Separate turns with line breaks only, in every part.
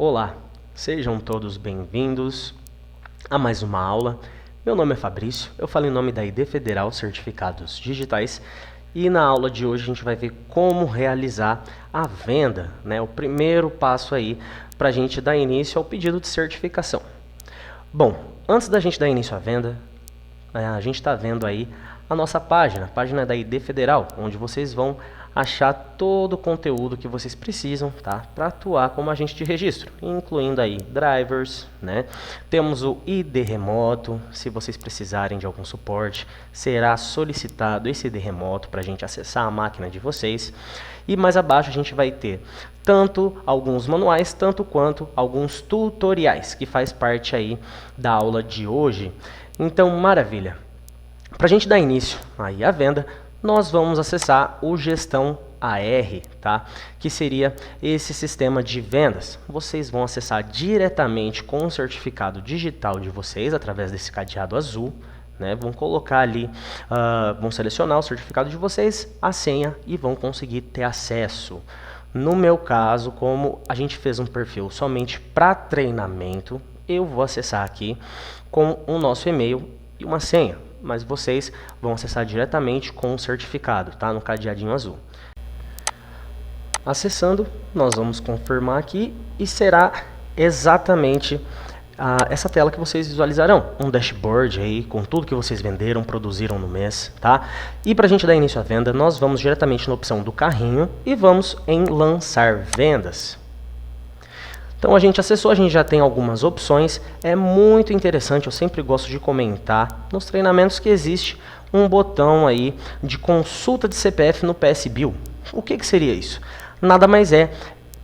Olá, sejam todos bem-vindos a mais uma aula. Meu nome é Fabrício, eu falo em nome da ID Federal Certificados Digitais e na aula de hoje a gente vai ver como realizar a venda, né? O primeiro passo aí para a gente dar início ao pedido de certificação. Bom, antes da gente dar início à venda, a gente está vendo aí a nossa página, a página da ID Federal, onde vocês vão achar todo o conteúdo que vocês precisam, tá, para atuar como agente de registro, incluindo aí drivers, né? Temos o ID remoto, se vocês precisarem de algum suporte, será solicitado esse ID remoto para a gente acessar a máquina de vocês. E mais abaixo a gente vai ter tanto alguns manuais, tanto quanto alguns tutoriais, que faz parte aí da aula de hoje. Então, maravilha! Para a gente dar início aí à venda, nós vamos acessar o Gestão AR, tá? Que seria esse sistema de vendas. Vocês vão acessar diretamente com o certificado digital de vocês, através desse cadeado azul, né? Vão colocar ali, vão selecionar o certificado de vocês, a senha e vão conseguir ter acesso. No meu caso, como a gente fez um perfil somente para treinamento, eu vou acessar aqui com o nosso e-mail e uma senha, mas vocês vão acessar diretamente com o certificado, tá? No cadeadinho azul. Acessando, nós vamos confirmar aqui e será exatamente essa tela que vocês visualizarão. Um dashboard aí com tudo que vocês venderam, produziram no mês, tá? E para a gente dar início à venda, nós vamos diretamente na opção do carrinho e vamos em lançar vendas. Então a gente acessou, a gente já tem algumas opções, é muito interessante, eu sempre gosto de comentar nos treinamentos que existe um botão aí de consulta de CPF no PS Bill. O que seria isso? Nada mais é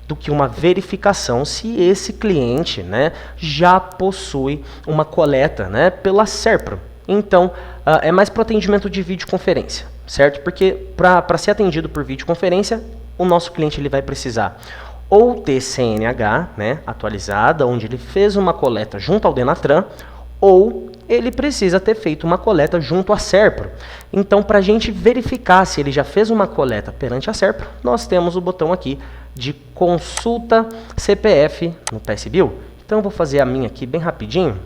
do que uma verificação se esse cliente, né, já possui uma coleta, né, pela Serpro. Então é mais para o atendimento de videoconferência, certo? Porque para ser atendido por videoconferência, o nosso cliente ele vai precisar ou ter CNH, né, atualizada, onde ele fez uma coleta junto ao Denatran, ou ele precisa ter feito uma coleta junto à Serpro. Então, para a gente verificar se ele já fez uma coleta perante a Serpro, nós temos o botão aqui de consulta CPF no PS Bill. Então, eu vou fazer a minha aqui bem rapidinho.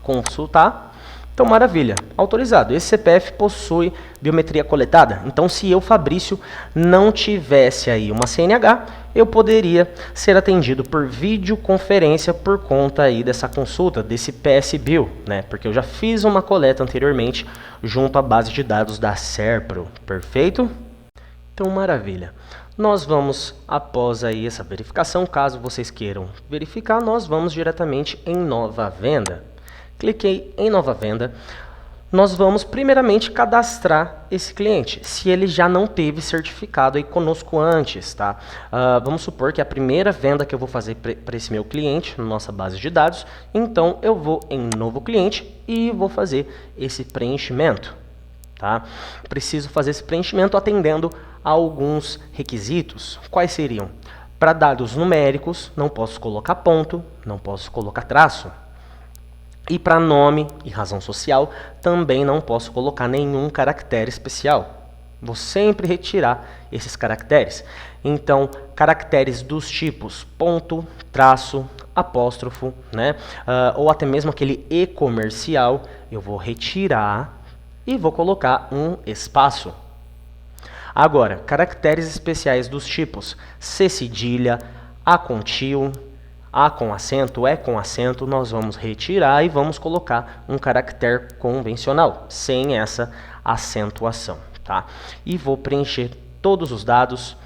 Consultar. Então, maravilha, autorizado. Esse CPF possui biometria coletada. Então, se eu, Fabrício, não tivesse aí uma CNH, eu poderia ser atendido por videoconferência por conta aí dessa consulta, desse PS Bill, né? Porque eu já fiz uma coleta anteriormente junto à base de dados da Serpro. Perfeito? Então, maravilha. Nós vamos, após aí essa verificação, caso vocês queiram verificar, nós vamos diretamente em nova venda. Cliquei em nova venda, nós vamos primeiramente cadastrar esse cliente, se ele já não teve certificado aí conosco antes, tá? Vamos supor que é a primeira venda que eu vou fazer para esse meu cliente, na nossa base de dados, então eu vou em novo cliente e vou fazer esse preenchimento, tá? Preciso fazer esse preenchimento atendendo a alguns requisitos. Quais seriam? Para dados numéricos, não posso colocar ponto, não posso colocar traço. E para nome e razão social, também não posso colocar nenhum caractere especial. Vou sempre retirar esses caracteres. Então, caracteres dos tipos ponto, traço, apóstrofo, né? Ou até mesmo aquele E comercial, eu vou retirar e vou colocar um espaço. Agora, caracteres especiais dos tipos C cedilha, A com tio, A com acento, E com acento, nós vamos retirar e vamos colocar um caractere convencional, sem essa acentuação, tá? E vou preencher todos os dados,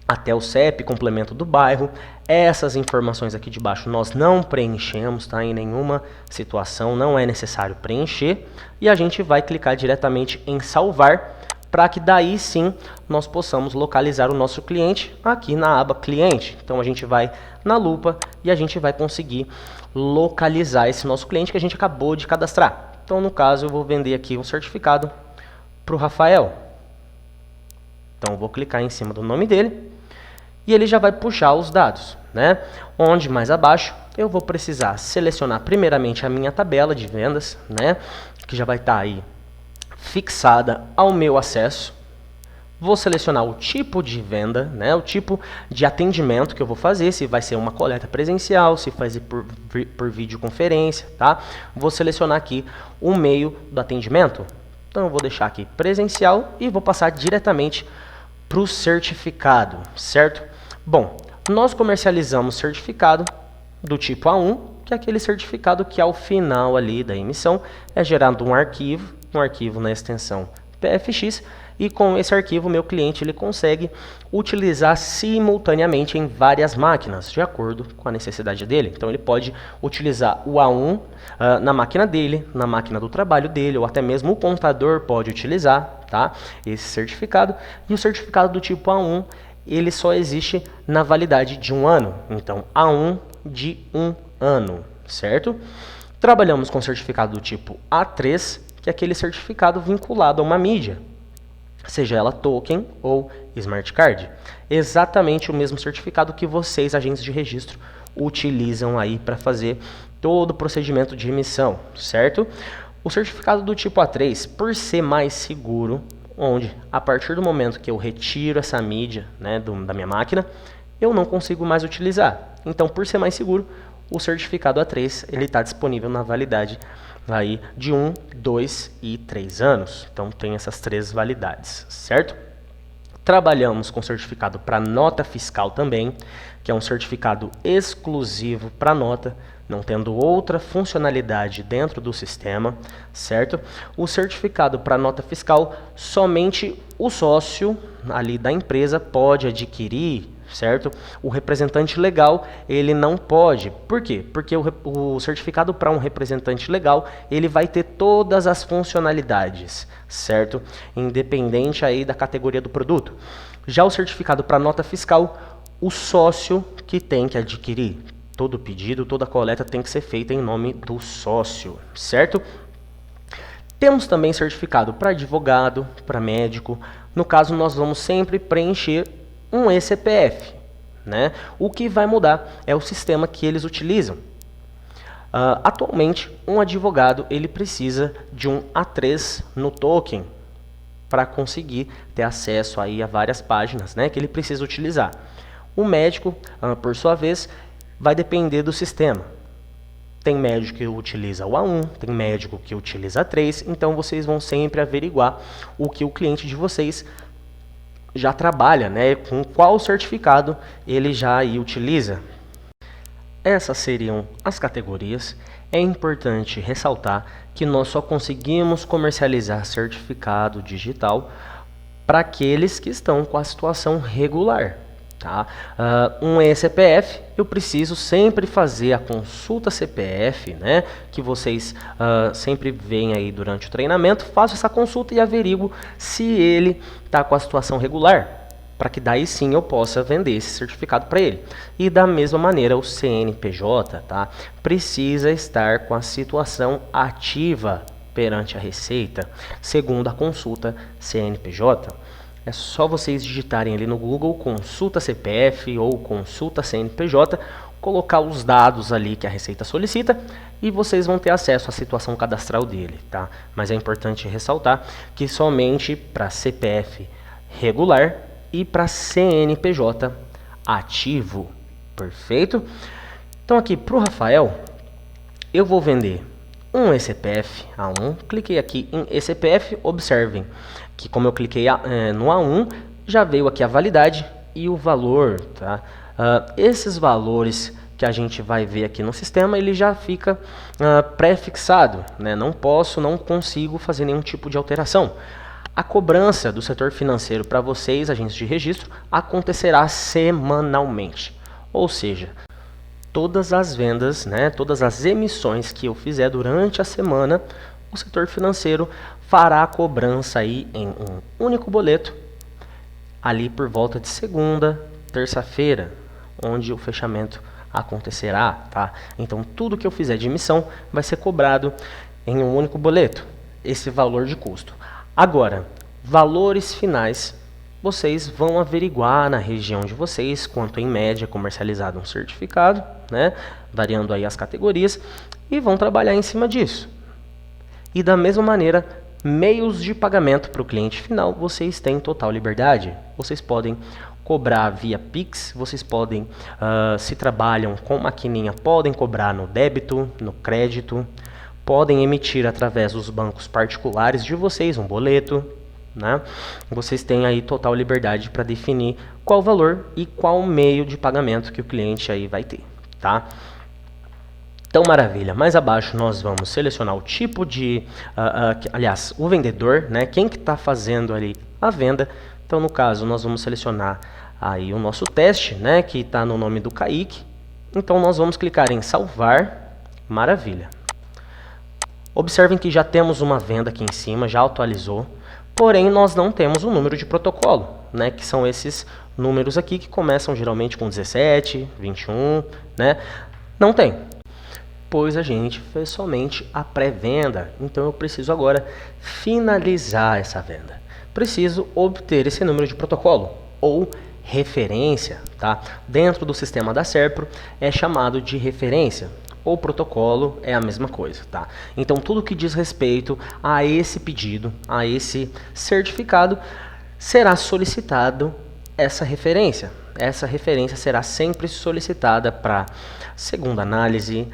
até o CEP, complemento do bairro. Essas informações aqui de baixo nós não preenchemos, tá? Em nenhuma situação não é necessário preencher. E a gente vai clicar diretamente em salvar, para que daí sim nós possamos localizar o nosso cliente aqui na aba cliente. Então a gente vai na lupa e a gente vai conseguir localizar esse nosso cliente que a gente acabou de cadastrar. Então no caso eu vou vender aqui um certificado para o Rafael. Então eu vou clicar em cima do nome dele e ele já vai puxar os dados, né? Onde mais abaixo eu vou precisar selecionar primeiramente a minha tabela de vendas, né? Que já vai estar aí fixada ao meu acesso. Vou selecionar o tipo de venda, né, o tipo de atendimento que eu vou fazer, se vai ser uma coleta presencial, se vai ser por videoconferência, tá? Vou selecionar aqui o meio do atendimento. Então eu vou deixar aqui presencial e vou passar diretamente para o certificado, certo? Bom, nós comercializamos certificado do tipo A1, que é aquele certificado que ao final ali da emissão é gerado um arquivo na extensão PFX, e com esse arquivo meu cliente ele consegue utilizar simultaneamente em várias máquinas, de acordo com a necessidade dele. Então ele pode utilizar o A1 na máquina dele, na máquina do trabalho dele, ou até mesmo o contador pode utilizar, tá? Esse certificado. E o certificado do tipo A1, ele só existe na validade de 1 ano. Então A1 de 1 ano, certo? Trabalhamos com certificado do tipo A3, que é aquele certificado vinculado a uma mídia, seja ela token ou smart card. Exatamente o mesmo certificado que vocês, agentes de registro, utilizam aí para fazer todo o procedimento de emissão, certo? O certificado do tipo A3, por ser mais seguro, onde a partir do momento que eu retiro essa mídia, né, da minha máquina, eu não consigo mais utilizar. Então, por ser mais seguro, o certificado A3 ele está disponível na validade aí de 1, 2 e 3 anos. Então tem essas 3 validades, certo? Trabalhamos com certificado para nota fiscal também, que é um certificado exclusivo para nota, não tendo outra funcionalidade dentro do sistema, certo? O certificado para nota fiscal, somente o sócio ali da empresa pode adquirir, certo? O representante legal, ele não pode. Por quê? Porque o certificado para um representante legal, ele vai ter todas as funcionalidades, certo? Independente aí da categoria do produto. Já o certificado para nota fiscal, o sócio que tem que adquirir. Todo pedido, toda coleta tem que ser feita em nome do sócio, certo? Temos também certificado para advogado, para médico. No caso, nós vamos sempre preencher um eCPF, né? O que vai mudar é o sistema que eles utilizam. Atualmente, um advogado ele precisa de um A3 no token para conseguir ter acesso aí a várias páginas, né, que ele precisa utilizar. O médico, por sua vez, vai depender do sistema. Tem médico que utiliza o A1, tem médico que utiliza A3, então vocês vão sempre averiguar o que o cliente de vocês já trabalha, né, com qual certificado ele já aí utiliza. Essas seriam as categorias. É importante ressaltar que nós só conseguimos comercializar certificado digital para aqueles que estão com a situação regular. Tá? Um eCPF, eu preciso sempre fazer a consulta CPF, né, que vocês sempre veem aí durante o treinamento. Faço essa consulta e averigo se ele está com a situação regular, para que daí sim eu possa vender esse certificado para ele. E da mesma maneira o CNPJ, tá, precisa estar com a situação ativa perante a Receita, segundo a consulta CNPJ. É só vocês digitarem ali no Google consulta CPF ou consulta CNPJ, colocar os dados ali que a Receita solicita e vocês vão ter acesso à situação cadastral dele, tá? Mas é importante ressaltar que somente para CPF regular e para CNPJ ativo, perfeito? Então aqui para o Rafael, eu vou vender um eCPF A1, cliquei aqui em eCPF, observem que como eu cliquei no A1, já veio aqui a validade e o valor, tá? Esses valores que a gente vai ver aqui no sistema, ele já fica pré-fixado, né? Não consigo fazer nenhum tipo de alteração. A cobrança do setor financeiro para vocês, agentes de registro, acontecerá semanalmente, ou seja, todas as vendas, né, todas as emissões que eu fizer durante a semana, o setor financeiro fará a cobrança aí em um único boleto, ali por volta de segunda, terça-feira, onde o fechamento acontecerá, tá? Então tudo que eu fizer de emissão vai ser cobrado em um único boleto, esse valor de custo. Agora, valores finais, vocês vão averiguar na região de vocês quanto em média é comercializado um certificado, né? Variando aí as categorias, e vão trabalhar em cima disso. E da mesma maneira, Meios de pagamento para o cliente final, vocês têm total liberdade. Vocês podem cobrar via Pix, vocês podem, se trabalham com maquininha, podem cobrar no débito, no crédito, podem emitir através dos bancos particulares de vocês um boleto, né? Vocês têm aí total liberdade para definir qual valor e qual meio de pagamento que o cliente aí vai ter, tá? Então, maravilha. Mais abaixo nós vamos selecionar o tipo de, aliás, o vendedor, né? Quem que está fazendo ali a venda. Então, no caso, nós vamos selecionar aí o nosso teste, né? Que está no nome do Kaique. Então, nós vamos clicar em salvar. Maravilha. Observem que já temos uma venda aqui em cima, já atualizou. Porém, nós não temos o número de protocolo, né? Que são esses números aqui que começam geralmente com 17, 21, né? Não tem. Pois a gente fez somente a pré-venda, então eu preciso agora finalizar essa venda. Preciso obter esse número de protocolo ou referência, tá? Dentro do sistema da Serpro é chamado de referência ou protocolo, é a mesma coisa, tá? Então tudo que diz respeito a esse pedido, a esse certificado, será solicitado essa referência. Essa referência será sempre solicitada para segunda análise,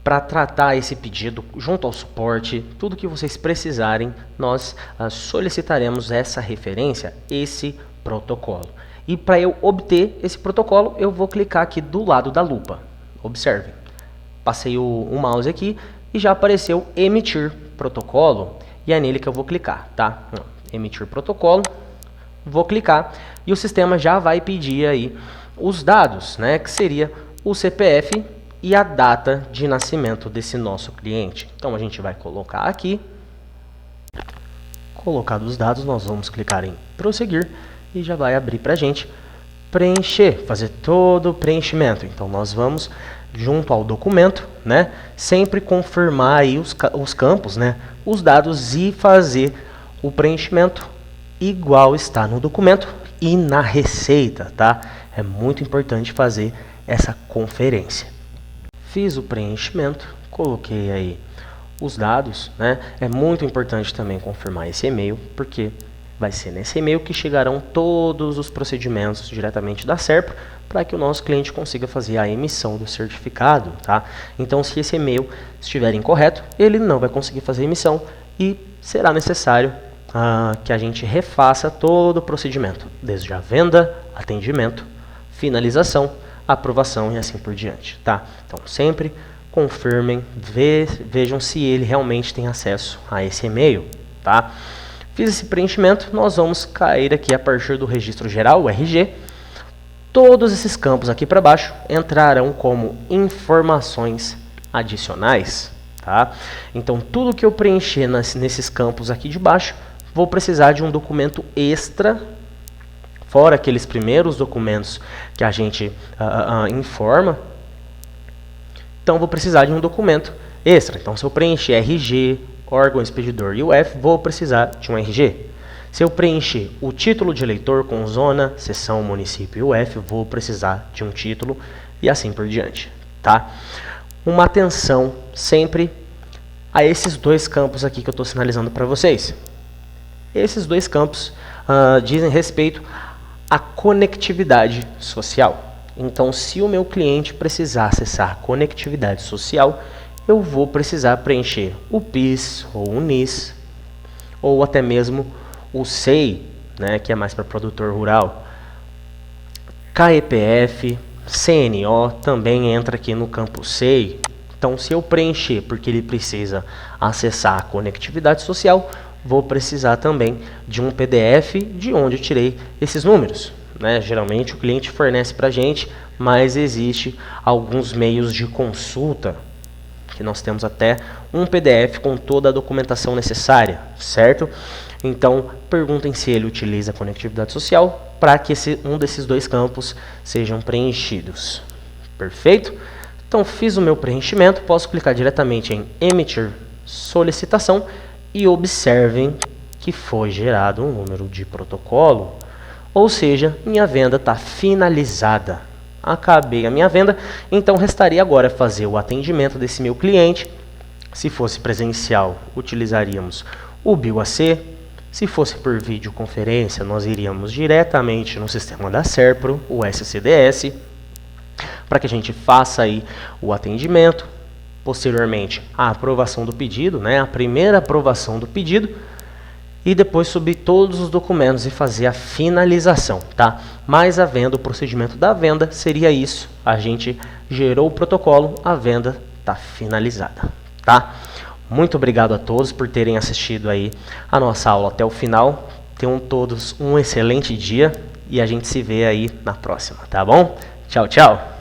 para tratar esse pedido junto ao suporte, tudo que vocês precisarem, nós solicitaremos essa referência, esse protocolo. E para eu obter esse protocolo, eu vou clicar aqui do lado da lupa. Observem, passei o mouse aqui e já apareceu emitir protocolo, e é nele que eu vou clicar, tá? Emitir protocolo, vou clicar e o sistema já vai pedir aí os dados, né? Que seria o CPF e a data de nascimento desse nosso cliente. Então a gente vai colocar aqui. Colocados os dados, nós vamos clicar em prosseguir e já vai abrir para a gente preencher, fazer todo o preenchimento. Então nós vamos junto ao documento, né? Sempre confirmar aí os campos, né? Os dados e fazer o preenchimento igual está no documento e na receita, tá? É muito importante fazer essa conferência. Fiz o preenchimento, coloquei aí os dados, né? É muito importante também confirmar esse e-mail, porque vai ser nesse e-mail que chegarão todos os procedimentos diretamente da Serpro para que o nosso cliente consiga fazer a emissão do certificado, tá? Então, se esse e-mail estiver incorreto, ele não vai conseguir fazer a emissão e será necessário que a gente refaça todo o procedimento, desde a venda, atendimento, finalização, aprovação e assim por diante, tá? Então sempre confirmem, vejam se ele realmente tem acesso a esse e-mail, tá? Fiz esse preenchimento, nós vamos cair aqui a partir do registro geral, o RG. Todos esses campos aqui para baixo entrarão como informações adicionais, tá? Então tudo que eu preencher nesses campos aqui de baixo, vou precisar de um documento extra, fora aqueles primeiros documentos que a gente informa. Então vou precisar de um documento extra. Então se eu preencher RG, órgão expedidor e UF, vou precisar de um RG. Se eu preencher o título de eleitor com zona, seção, município e UF, vou precisar de um título e assim por diante, tá? Uma atenção sempre a esses dois campos aqui que eu estou sinalizando para vocês. Esses dois campos dizem respeito à conectividade social. Então, se o meu cliente precisar acessar conectividade social, eu vou precisar preencher o PIS ou o NIS, ou até mesmo o SEI, né, que é mais para produtor rural. KEPF, CNO também entra aqui no campo SEI. Então, se eu preencher porque ele precisa acessar a conectividade social, vou precisar também de um PDF de onde eu tirei esses números, né? Geralmente o cliente fornece para a gente, mas existe alguns meios de consulta, que nós temos até um PDF com toda a documentação necessária, certo? Então, perguntem se ele utiliza a conectividade social para que um desses dois campos sejam preenchidos. Perfeito? Então, fiz o meu preenchimento, posso clicar diretamente em emitir solicitação e observem que foi gerado um número de protocolo, ou seja, minha venda está finalizada. Acabei a minha venda, então restaria agora fazer o atendimento desse meu cliente. Se fosse presencial, utilizaríamos o BIOAC. Se fosse por videoconferência, nós iríamos diretamente no sistema da Serpro, o SCDS, para que a gente faça aí o atendimento, posteriormente a aprovação do pedido, né, a primeira aprovação do pedido, e depois subir todos os documentos e fazer a finalização, tá? Mas a venda, o procedimento da venda seria isso, a gente gerou o protocolo, a venda está finalizada, tá? Muito obrigado a todos por terem assistido aí a nossa aula até o final. Tenham todos um excelente dia e a gente se vê aí na próxima, tá bom? Tchau, tchau!